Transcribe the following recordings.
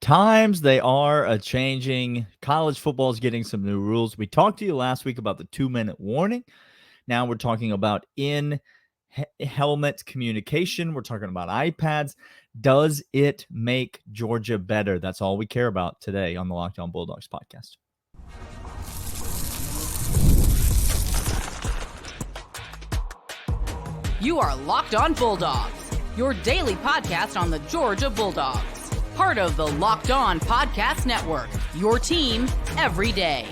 Times they are changing. College football is getting some new rules. We talked to you last week about the 2-minute warning. Now we're talking about in-helmet communication. We're talking about iPads. Does it make Georgia better? That's all we care about today on the Locked On Bulldogs podcast. You are Locked On Bulldogs, your daily podcast on the Georgia Bulldogs. Part of the Locked On Podcast Network, your team every day.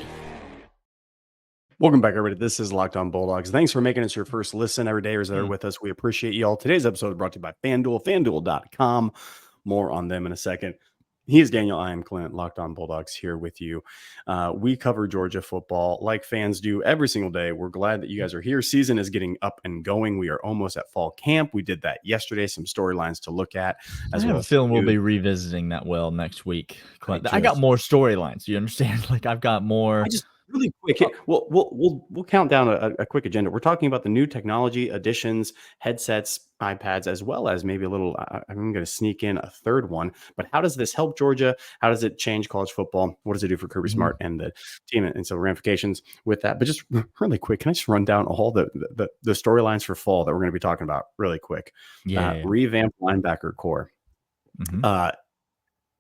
Welcome back, everybody. This is Locked On Bulldogs. Thanks for making us your first listen every day or that are with us. We appreciate you all. Today's episode is brought to you by FanDuel, FanDuel.com. More on them in a second. He is Daniel. I am Clint. Locked On Bulldogs here with you. We cover Georgia football like fans do every single day. We're glad that you guys are here. Season is getting up and going. We are almost at fall camp. We did that yesterday. Some storylines to look at. I have a feeling we'll be revisiting that next week. Clint. I got more storylines. You understand? Like I've got more. Really quick, we'll count down a quick agenda. We're talking about the new technology additions, headsets, iPads, as well as maybe a little. I'm going to sneak in a third one. But how does this help Georgia? How does it change college football? What does it do for Kirby Smart and the team? And so ramifications with that. But just really quick, can I just run down all the storylines for fall that we're going to be talking about really quick? Revamp linebacker core.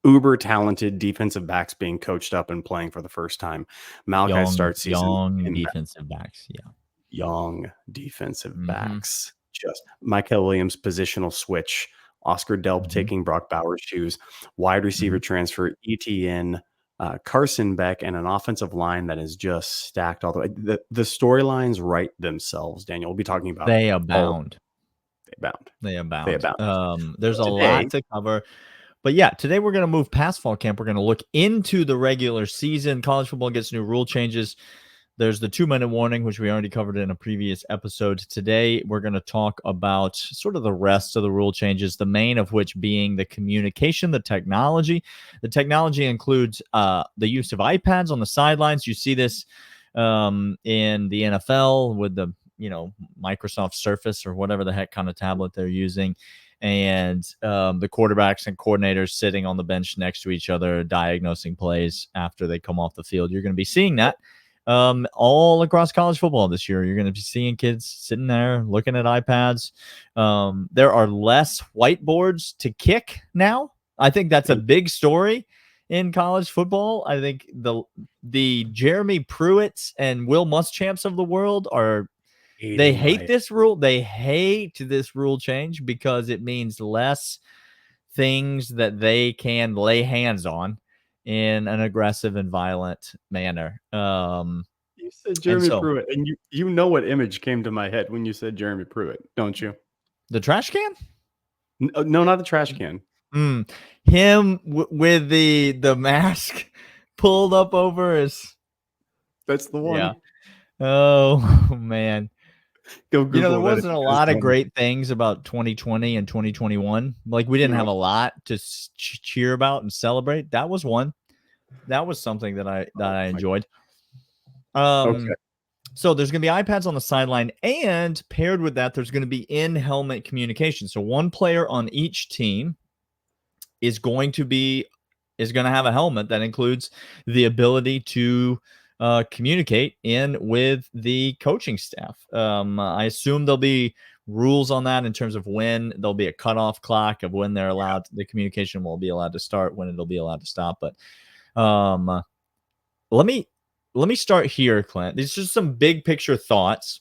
Uber talented defensive backs being coached up and playing for the first time. Malachi starts season. Young defensive backs. Yeah. Young defensive backs. Just Michael Williams positional switch. Oscar Delp taking Brock Bowers' shoes. Wide receiver transfer. ETN. Carson Beck, and an offensive line that is just stacked all the way. The storylines write themselves, Daniel. We'll be talking about. They abound. They abound. There's a lot to cover. But yeah, today we're going to move past fall camp. We're going to look into the regular season. College football gets new rule changes. There's the 2-minute warning, which we already covered in a previous episode. Today, we're going to talk about sort of the rest of the rule changes, the main of which being the communication, the technology. The technology includes the use of iPads on the sidelines. You see this in the NFL with the Microsoft Surface or whatever the heck kind of tablet they're using. And the quarterbacks and coordinators sitting on the bench next to each other, diagnosing plays after they come off the field. You're going to be seeing that all across college football this year. You're going to be seeing kids sitting there looking at iPads. There are less whiteboards to kick now. I think that's a big story in college football. I think the Jeremy Pruitts and Will Muschamps of the world are They hate this rule. They hate this rule change because it means less things that they can lay hands on in an aggressive and violent manner. You said Jeremy Pruitt, and you know what image came to my head when you said Jeremy Pruitt, don't you? The trash can? No, not the trash can. Him with the mask pulled up over his. That's the one. Yeah. Oh man. Go Google there wasn't a lot of great things about 2020 and 2021. Like we didn't have a lot to cheer about and celebrate. That was one. That was something that I enjoyed. Okay. So there's going to be iPads on the sideline, and paired with that, there's going to be in-helmet communication. So one player on each team is going to have a helmet that includes the ability to communicate in with the coaching staff. I assume there'll be rules on that in terms of when there'll be a cutoff clock of when they're allowed, the communication will be allowed to start, when it'll be allowed to stop. But let me start here, Clint. These are just some big picture thoughts.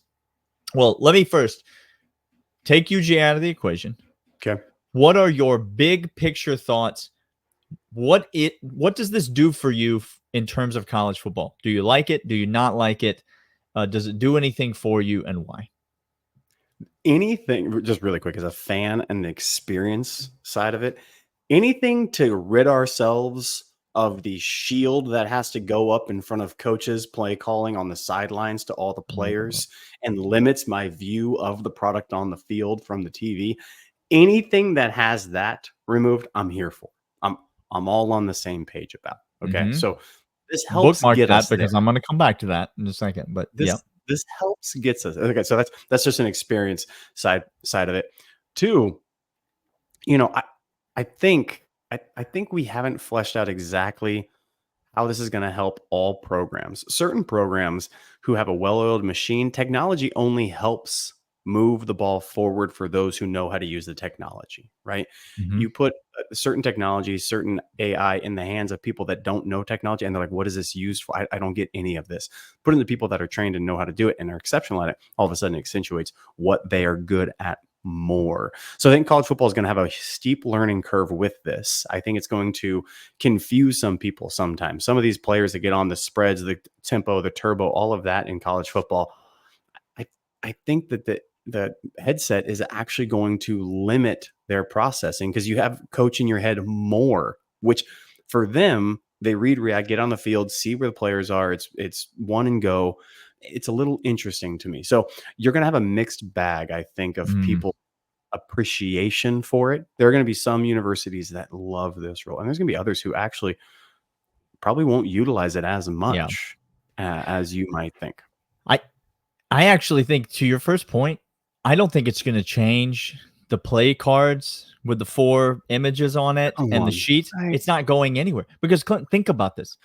Well, let me first take UG out of the equation. Okay. What are your big picture thoughts? What does this do for you in terms of college football? Do you like it? Do you not like it? Does it do anything for you, and why? Anything, just really quick, as a fan and the experience side of it, anything to rid ourselves of the shield that has to go up in front of coaches play calling on the sidelines to all the players and limits my view of the product on the field from the TV. Anything that has that removed, I'm here for. I'm all on the same page about. Okay. So this helps bookmark get that us because there. I'm going to come back to that in a second, but this helps gets us. Okay. So that's just an experience side of it. Two, I think I think we haven't fleshed out exactly how this is going to help all programs. Certain programs who have a well-oiled machine, technology only helps move the ball forward for those who know how to use the technology, right? Mhm. You put certain technology, certain AI in the hands of people that don't know technology, and they're like, what is this used for? I don't get any of this. Put in the people that are trained and know how to do it and are exceptional at it, all of a sudden it accentuates what they are good at more. So I think college football is going to have a steep learning curve with this. I think it's going to confuse some people sometimes. Some of these players that get on the spreads, the tempo, the turbo, all of that in college football, I I think that the headset is actually going to limit their processing because you have coach in your head more, which for them, they read, react, get on the field, see where the players are. It's one and go. It's a little interesting to me. So you're going to have a mixed bag, I think, of Mm, people appreciation for it. There are going to be some universities that love this role, and there's going to be others who actually probably won't utilize it as yeah. much as you might think. I I actually think, to your first point, I don't think it's going to change the play cards with the 4 images on it Come and the on. sheets. It's not going anywhere because, Clint, think about this.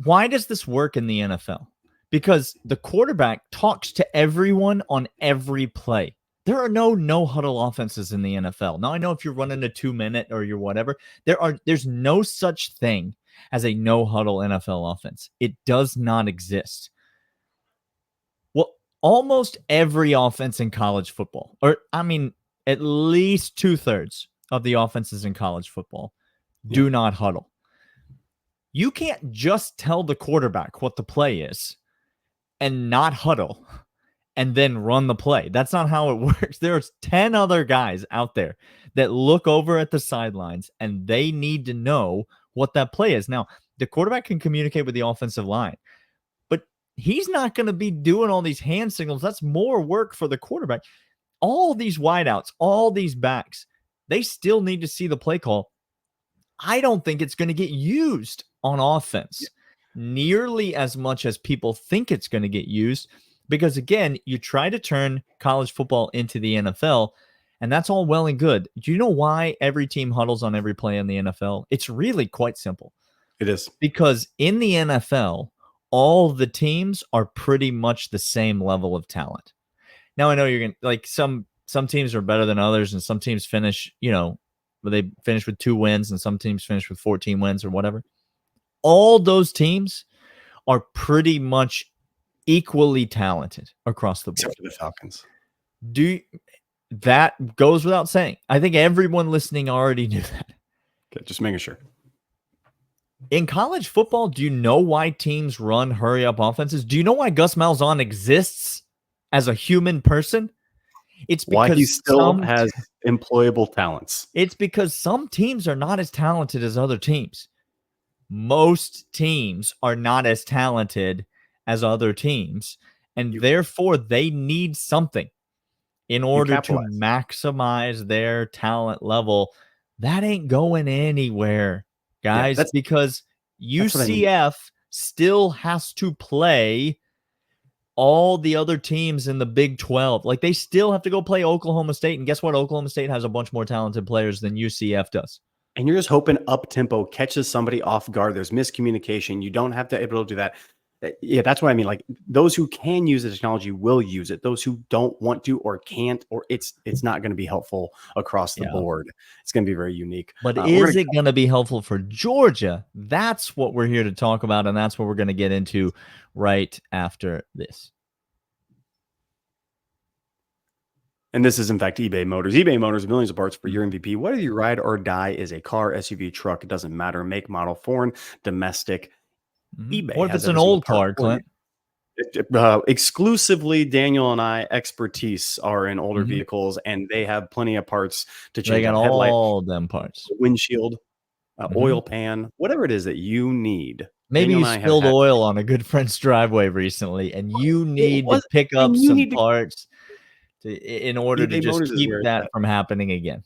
Why does this work in the NFL? Because the quarterback talks to everyone on every play. There are no huddle offenses in the NFL. Now I know if you're running a 2-minute or you're whatever, there's no such thing as a no huddle NFL offense. It does not exist. Well, almost every offense in college football, or I mean, at least 2/3 of the offenses in college football Yeah. do not huddle. You can't just tell the quarterback what the play is and not huddle and then run the play. That's not how it works. There's 10 other guys out there that look over at the sidelines and they need to know what that play is. Now, the quarterback can communicate with the offensive line, but he's not going to be doing all these hand signals. That's more work for the quarterback. All these wideouts, all these backs, they still need to see the play call. I don't think it's going to get used on offense nearly as much as people think it's going to get used because, again, you try to turn college football into the NFL, and that's all well and good. Do you know why every team huddles on every play in the NFL? It's really quite simple. It is. Because in the NFL, all the teams are pretty much the same level of talent. Now I know you're going to like some teams are better than others and some teams finish, they finish with 2 wins and some teams finish with 14 wins or whatever. All those teams are pretty much equally talented across the board. Except for the Falcons. That goes without saying. I think everyone listening already knew that. Okay, just making sure. In college football, do you know why teams run hurry up offenses? Do you know why Gus Malzahn exists as a human person? It's because why he still has employable talents. It's because some teams are not as talented as other teams. Most teams are not as talented as other teams, and therefore they need something in order to maximize their talent level. That ain't going anywhere, guys, because UCF still has to play all the other teams in the Big 12. Like, they still have to go play Oklahoma State, and guess what? Oklahoma State has a bunch more talented players than UCF does. And you're just hoping up-tempo catches somebody off guard. There's miscommunication. You don't have to be able to do that. Yeah, that's what I mean. Like, those who can use the technology will use it. Those who don't want to or can't, or it's not going to be helpful across the board. It's going to be very unique. But is it going to be helpful for Georgia? That's what we're here to talk about, and that's what we're going to get into right after this. And this is, in fact, eBay Motors. eBay Motors, millions of parts for your MVP. Whether you ride or die is a car, SUV, truck. It doesn't matter. Make, model, foreign, domestic. eBay. Or if it's an old car, Clint. Exclusively, Daniel and I expertise are in older vehicles, and they have plenty of parts to change. They got all them parts. Windshield, oil pan, whatever it is that you need. Maybe you spilled oil on a good friend's driveway recently, and you need to pick up some parts in order to just keep that from happening again.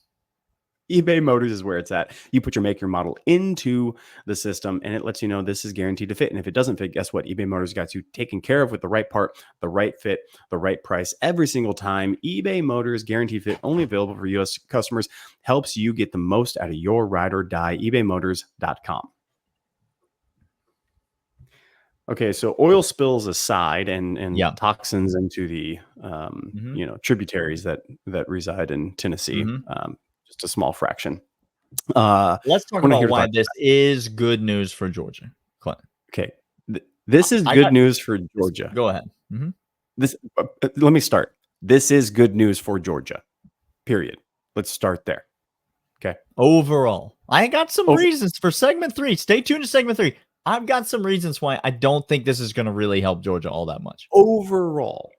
eBay Motors is where it's at. You put your make, your model into the system, and it lets you know this is guaranteed to fit. And if it doesn't fit, guess what? eBay Motors got you taken care of with the right part, the right fit, the right price every single time. eBay Motors guaranteed fit, only available for U.S. customers, helps you get the most out of your ride or die. ebaymotors.com. Okay, so oil spills aside, and Yeah. toxins into the tributaries that reside in Tennessee, just a small fraction. Let's talk we're not about here to why talk this is good news for Georgia, Clint. Okay, this is good news for Georgia. Go ahead. Let me start. This is good news for Georgia. Period. Let's start there. Okay. Overall, I got some reasons for segment 3. Stay tuned to segment 3. I've got some reasons why I don't think this is going to really help Georgia all that much. Overall,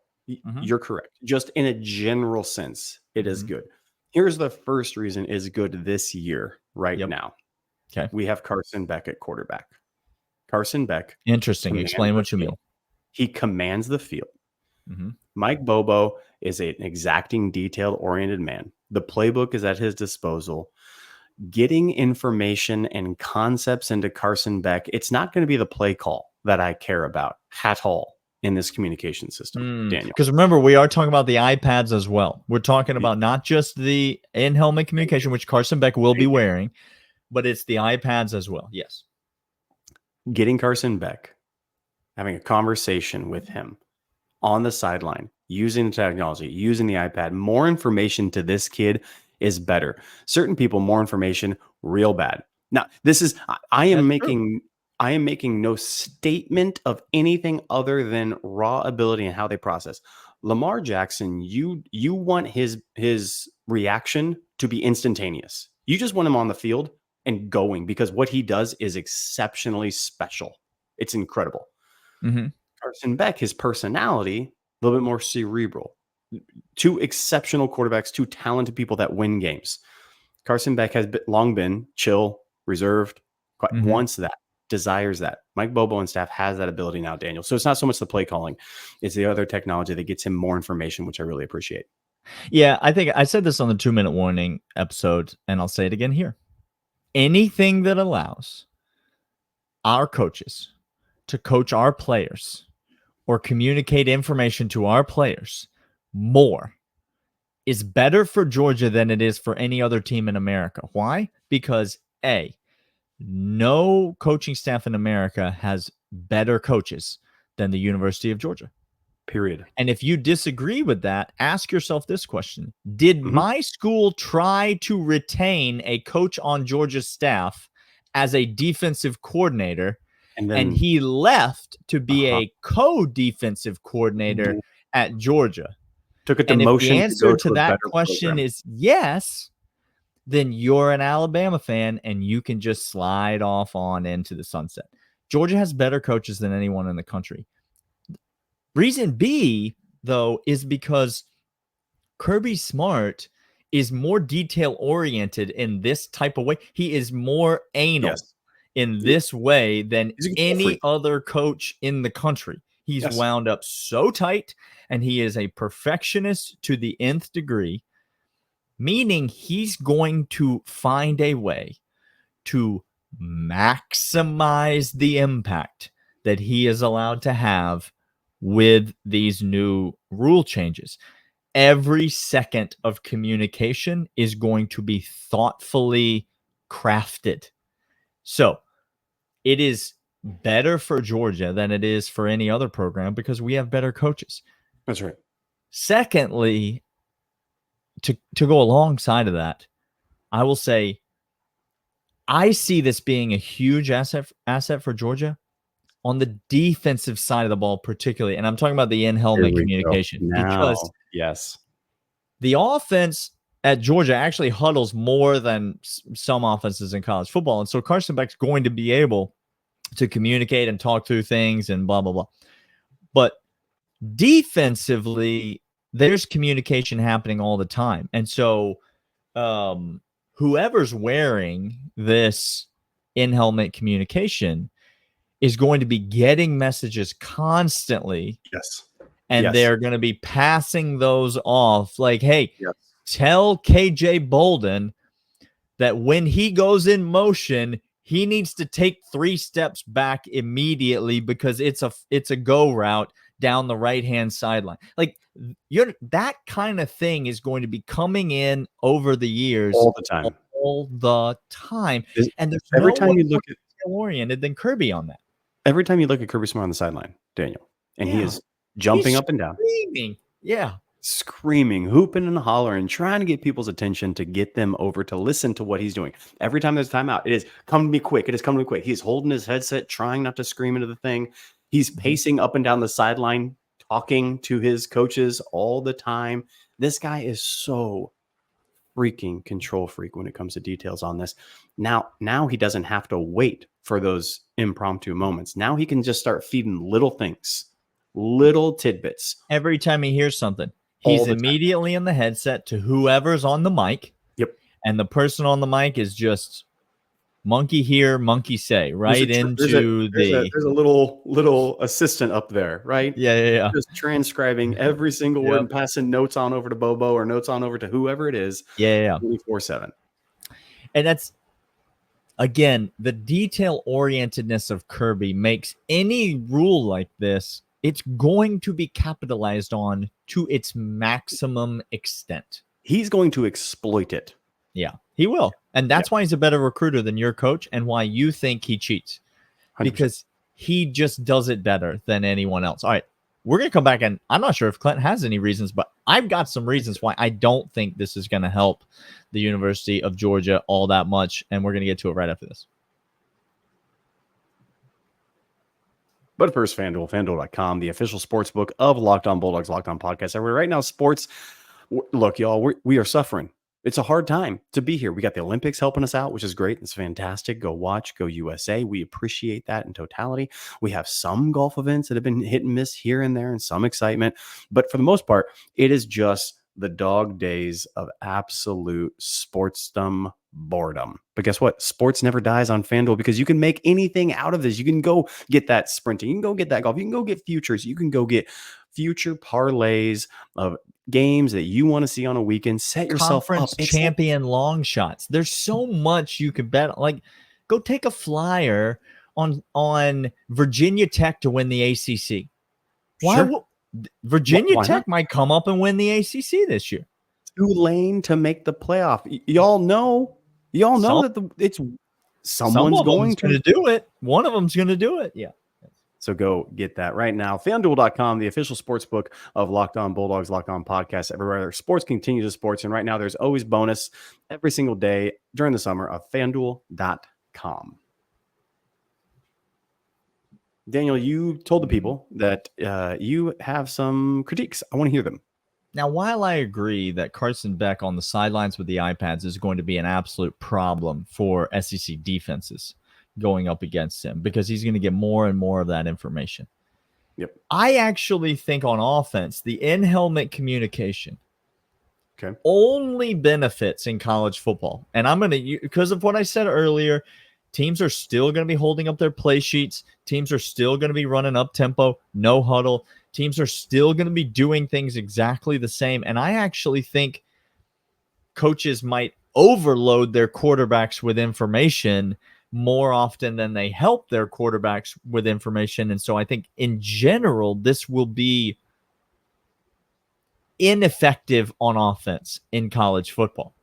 you're correct. Just in a general sense, it is good. Here's the first reason is good this year, now. Okay. We have Carson Beck at quarterback. Carson Beck. Interesting. Explain what you mean. He commands the field. Mike Bobo is an exacting, detail-oriented man. The playbook is at his disposal. Getting information and concepts into Carson Beck, it's not going to be the play call that I care about at all in this communication system, Daniel. Because remember, we are talking about the iPads as well. We're talking about not just the in-helmet communication, which Carson Beck will be wearing, but it's the iPads as well. Yes. Getting Carson Beck, having a conversation with him on the sideline, using the technology, using the iPad, more information to this kid is better. Certain people, more information, real bad. Now, this is I am making no statement of anything other than raw ability and how they process. Lamar Jackson, you want his reaction to be instantaneous. You just want him on the field and going, because what he does is exceptionally special. It's incredible. Carson Beck, his personality, a little bit more cerebral. 2 exceptional quarterbacks, 2 talented people that win games. Carson Beck has long been chill, reserved, wants that, desires that. Mike Bobo and staff has that ability now, Daniel. So it's not so much the play calling, it's the other technology that gets him more information, which I really appreciate. Yeah, I think I said this on the 2-minute warning episode, and I'll say it again here. Anything that allows our coaches to coach our players or communicate information to our players more is better for Georgia than it is for any other team in America. Why? Because no coaching staff in America has better coaches than the University of Georgia. Period. And if you disagree with that, ask yourself this question. Did my school try to retain a coach on Georgia's staff as a defensive coordinator, and he left to be a co-defensive coordinator at Georgia? Took a demotion. And if the answer to that question is yes, then you're an Alabama fan and you can just slide off on into the sunset. Georgia has better coaches than anyone in the country. Reason B, though, is because Kirby Smart is more detail-oriented in this type of way. He is more anal in this way than any other coach in the country. He's wound up so tight, and he is a perfectionist to the nth degree, meaning he's going to find a way to maximize the impact that he is allowed to have with these new rule changes. Every second of communication is going to be thoughtfully crafted. So it is better for Georgia than it is for any other program because we have better coaches. That's right. Secondly, to go alongside of that, I will say I see this being a huge asset for Georgia on the defensive side of the ball, particularly. And I'm talking about the in-helmet communication because the offense at Georgia actually huddles more than some offenses in college football. And so Carson Beck's going to be able to communicate and talk through things and blah, blah, blah. But defensively, there's communication happening all the time. And so whoever's wearing this in-helmet communication is going to be getting messages constantly. And they're going to be passing those off like, hey, tell KJ Bolden that when he goes in motion, he needs to take 3 steps back immediately because it's a go route down the right-hand sideline. Like that kind of thing is going to be coming in over the years all the time. All the time. And there's every no time one you look at oriented than Kirby on that. Every time you look at Kirby Smart on the sideline, Daniel, and he is jumping up and down, screaming. Yeah. Screaming, hooping and hollering, trying to get people's attention to get them over to listen to what he's doing. Every time there's a timeout, it is come to me quick. It is come to me quick. He's holding his headset, trying not to scream into the thing. He's pacing up and down the sideline, talking to his coaches all the time. This guy is so freaking control freak when it comes to details on this. Now he doesn't have to wait for those impromptu moments. Now he can just start feeding little things, little tidbits. Every time he hears something, he's immediately in the headset to whoever's on the mic. Yep. And the person on the mic is just monkey hear, monkey say, right there's a little assistant up there, right? Yeah. Just transcribing every single word and passing notes on over to Bobo or notes on over to whoever it is. Yeah. 24/7. And that's, again, the detail-orientedness of Kirby makes any rule like this, it's going to be capitalized on to its maximum extent. He's going to exploit it. Yeah, he will. And that's why he's a better recruiter than your coach and why you think he cheats. 100%. Because he just does it better than anyone else. All right, we're going to come back, and I'm not sure if Clint has any reasons, but I've got some reasons why I don't think this is going to help the University of Georgia all that much, and we're going to get to it right after this. But first, FanDuel, FanDuel.com, the official sports book of Locked On Bulldogs, Locked On Podcast. Everywhere right now, sports. Look, y'all, we are suffering. It's a hard time to be here. We got the Olympics helping us out, which is great. It's fantastic. Go watch, go USA. We appreciate that in totality. We have some golf events that have been hit and miss here and there and some excitement. But for the most part, it is just the dog days of absolute sportsdom boredom. But guess what? Sports never dies on FanDuel because you can make anything out of this. You can go get that sprinting. You can go get that golf. You can go get futures. You can go get future parlays of games that you want to see on a weekend. Set yourself Conference up. champion long shots. There's so much you can bet. Like, go take a flyer on Virginia Tech to win the ACC. Why? Sure. Virginia Tech might come up and win the ACC this year. Tulane to make the playoff. Y'all know that someone's going to do it. One of them's going to do it. Yeah. So go get that right now. FanDuel.com, the official sports book of Locked On Bulldogs, Locked On Podcast. Everywhere sports continue to sports. And right now there's always bonus every single day during the summer of FanDuel.com. Daniel, you told the people that you have some critiques. I want to hear them. Now, while I agree that Carson Beck on the sidelines with the iPads is going to be an absolute problem for SEC defenses going up against him because he's going to get more and more of that information. Yep. I actually think on offense, the in-helmet communication okay, only benefits in college football. And I'm going to, because of what I said earlier, teams are still going to be holding up their play sheets. Teams are still going to be running up tempo, no huddle. Teams are still going to be doing things exactly the same. And I actually think coaches might overload their quarterbacks with information more often than they help their quarterbacks with information. And so I think in general, this will be ineffective on offense in college football.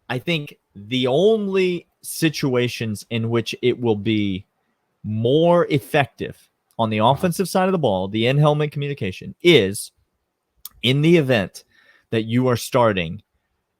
I think the only situations in which it will be more effective on the offensive side of the ball, the in-helmet communication, is in the event that you are starting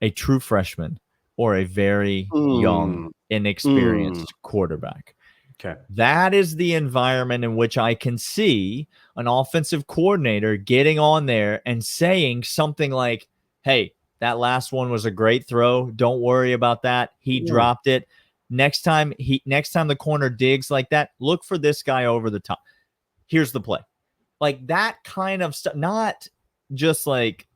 a true freshman or a very young, inexperienced quarterback. Okay. That is the environment in which I can see an offensive coordinator getting on there and saying something like, hey, that last one was a great throw. Don't worry about that. He dropped it. Next time the corner digs like that, look for this guy over the top. Here's the play. Like that kind of stuff, not just like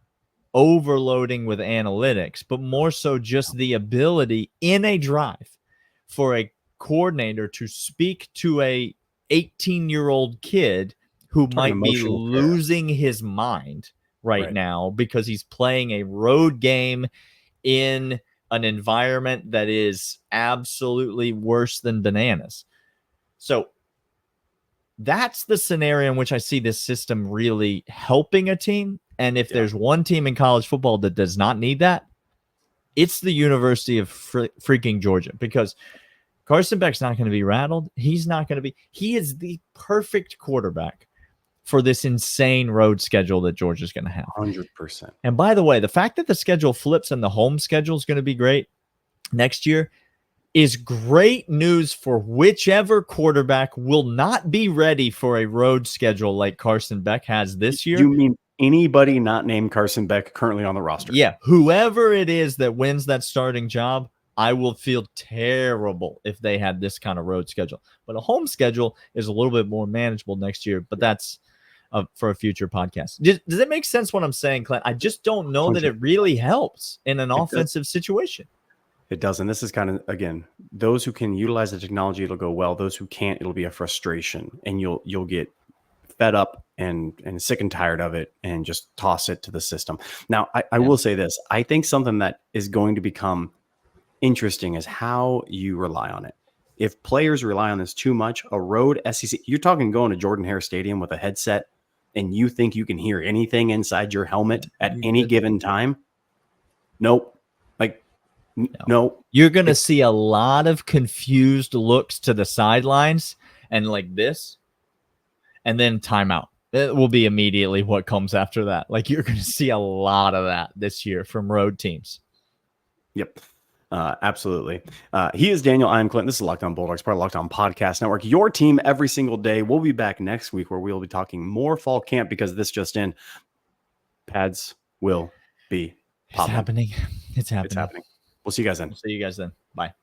overloading with analytics, but more so just the ability in a drive for a coordinator to speak to a 18-year-old kid who might be losing his mind right now because he's playing a road game in an environment that is absolutely worse than bananas. So that's the scenario in which I see this system really helping a team. And if there's one team in college football that does not need that, it's the University of freaking Georgia, because Carson Beck's not going to be rattled. He is the perfect quarterback for this insane road schedule that Georgia's going to have. 100%. And by the way, the fact that the schedule flips and the home schedule is going to be great next year is great news for whichever quarterback will not be ready for a road schedule like Carson Beck has this year. You mean anybody not named Carson Beck currently on the roster? Yeah, whoever it is that wins that starting job, I will feel terrible if they had this kind of road schedule. But a home schedule is a little bit more manageable next year, but that's for a future podcast. Does it make sense what I'm saying, Clint? I just don't know 100. That it really helps in an offensive situation. It does. And this is kind of, again, those who can utilize the technology, it'll go well. Those who can't, it'll be a frustration, and you'll get fed up and sick and tired of it and just toss it to the system. Now, I will say this. I think something that is going to become interesting is how you rely on it. If players rely on this too much, a road SEC, you're talking going to Jordan-Hare Stadium with a headset and you think you can hear anything inside your helmet at any given time? Nope. No. You're going to see a lot of confused looks to the sidelines and like this, and then timeout. It will be immediately what comes after that. Like, you're going to see a lot of that this year from road teams. Yep. Absolutely. He is Daniel. I'm Clint. This is Locked On Bulldogs, part of Locked On Podcast Network. Your team every single day. We'll be back next week where we'll be talking more fall camp, because this just in. Pads will be popping. It's happening. It's happening. We'll see you guys then. Bye.